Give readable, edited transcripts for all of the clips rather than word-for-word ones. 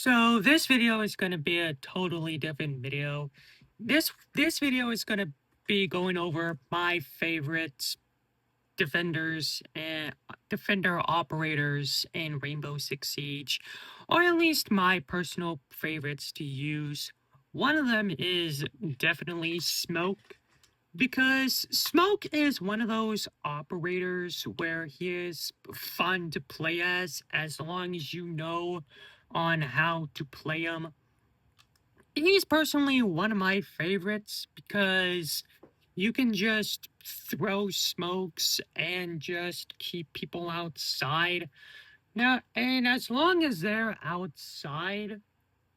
So this video is going to be a totally different video. This video is going to be going over my favorite defenders and defender operators in Rainbow Six Siege, or at least my personal favorites to use. One of them is definitely Smoke, because Smoke is one of those operators where he is fun to play as long as you know on how to play him. He's personally one of my favorites because you can just throw smokes and just keep people outside. Now, and as long as they're outside,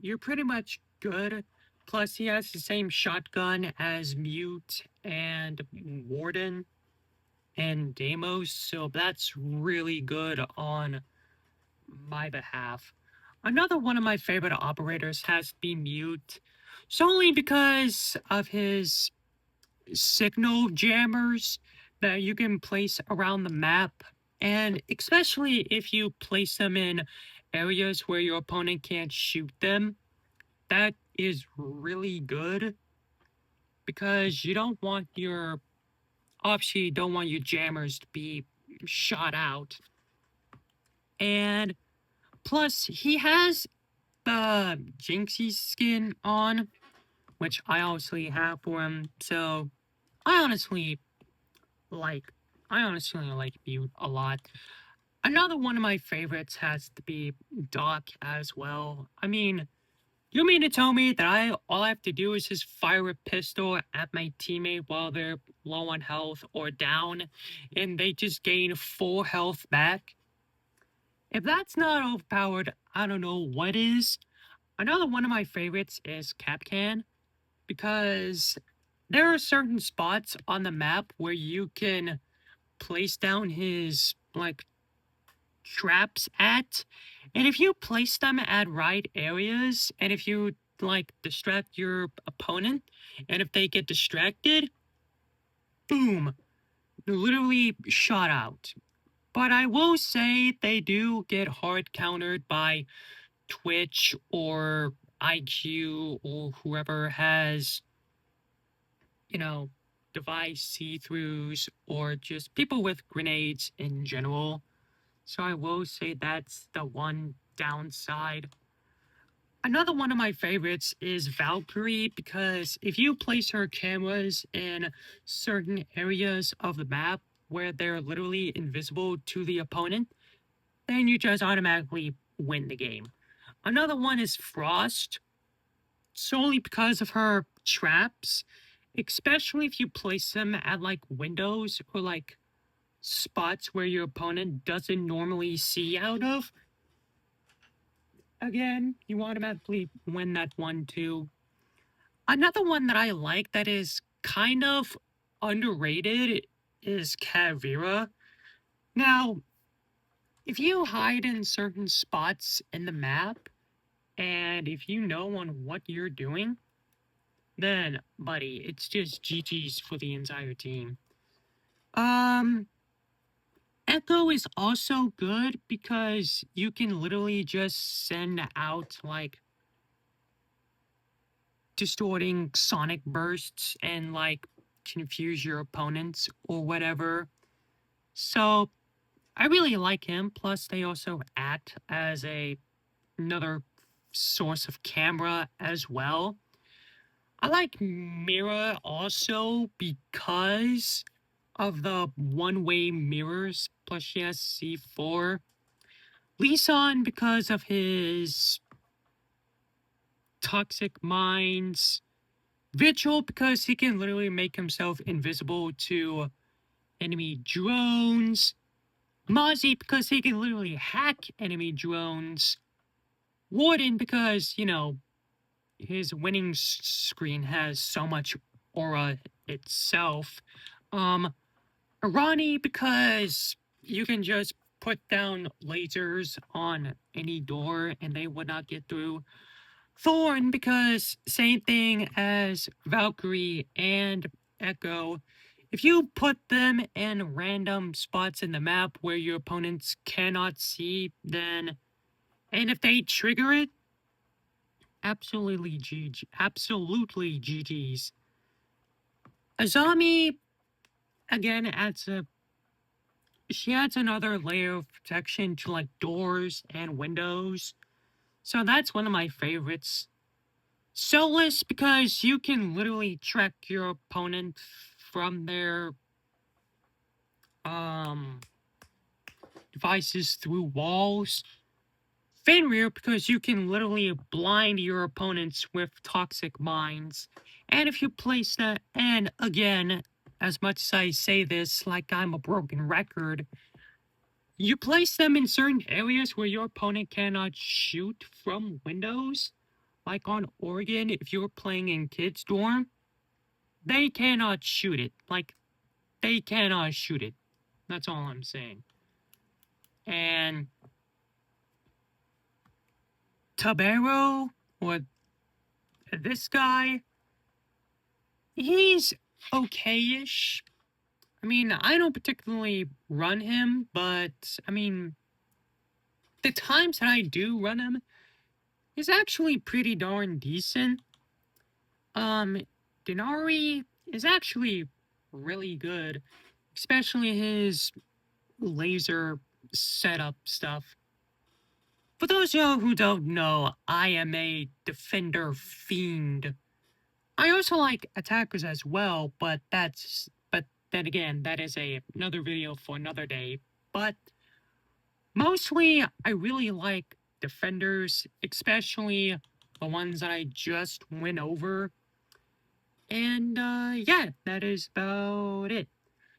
you're pretty much good. Plus, he has the same shotgun as Mute and Warden and Deimos, so that's really good on my behalf. Another one of my favorite operators has to be Mute, solely because of his signal jammers that you can place around the map, and especially if you place them in areas where your opponent can't shoot them. That is really good because you don't want your obviously you don't want your jammers to be shot out. And plus he has the Jinxie skin on, which I obviously have for him, so I honestly like I honestly like Mute a lot. Another one of my favorites has to be Doc as well. I mean, you mean to tell me that all I have to do is just fire a pistol at my teammate while they're low on health or down, and they just gain full health back? If that's not overpowered, I don't know what is. Another one of my favorites is Kapkan, because there are certain spots on the map where you can place down his traps at, and if you place them at right areas, and if you distract your opponent, and if they get distracted, boom, they're literally shot out. But I will say they do get hard countered by Twitch or IQ or whoever has, device see-throughs, or just people with grenades in general. So I will say that's the one downside. Another one of my favorites is Valkyrie, because if you place her cameras in certain areas of the map where they're literally invisible to the opponent, then you just automatically win the game. Another one is Frost, solely because of her traps, especially if you place them at windows or spots where your opponent doesn't normally see out of. Again, you automatically win that one too. Another one that I like that is kind of underrated is Kavira. Now, if you hide in certain spots in the map, and if you know on what you're doing, then, buddy, it's just GG's for the entire team. Echo is also good because you can literally just send out distorting sonic bursts and confuse your opponents or whatever. So I really like him. Plus, they also act as another source of camera as well. I like Mira also because of the one-way mirrors. Plus, she has C4. Lee Sin because of his toxic minds. Vigil because he can literally make himself invisible to enemy drones. Mozzie because he can literally hack enemy drones. Warden because, his winning screen has so much aura itself. Arani because you can just put down lasers on any door and they would not get through. Thorn because same thing as Valkyrie and Echo. If you put them in random spots in the map where your opponents cannot see, then, and if they trigger it, absolutely GG's. Azami again she adds another layer of protection to like doors and windows. So that's one of my favorites. Soulless because you can literally track your opponent from their um devices through walls. Fenrir because you can literally blind your opponents with toxic mines. And if you place that, and again, as much as I say this like I'm a broken record, you place them in certain areas where your opponent cannot shoot from windows. Like on Oregon, if you're playing in Kids Dorm, they cannot shoot it. Like, they cannot shoot it. That's all I'm saying. And Tabero, or this guy, he's okay-ish. I mean, I don't particularly run him, but, I mean, the times that I do run him, he's actually pretty darn decent. Denari is actually really good, especially his laser setup stuff. For those of you who don't know, I am a defender fiend. I also like attackers as well, but then again, that is another video for another day. But mostly, I really like defenders, especially the ones that I just went over. And yeah, that is about it.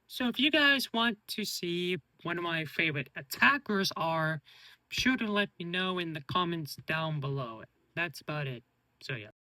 So if you guys want to see one of my favorite attackers are, be sure to let me know in the comments down below. That's about it. So yeah.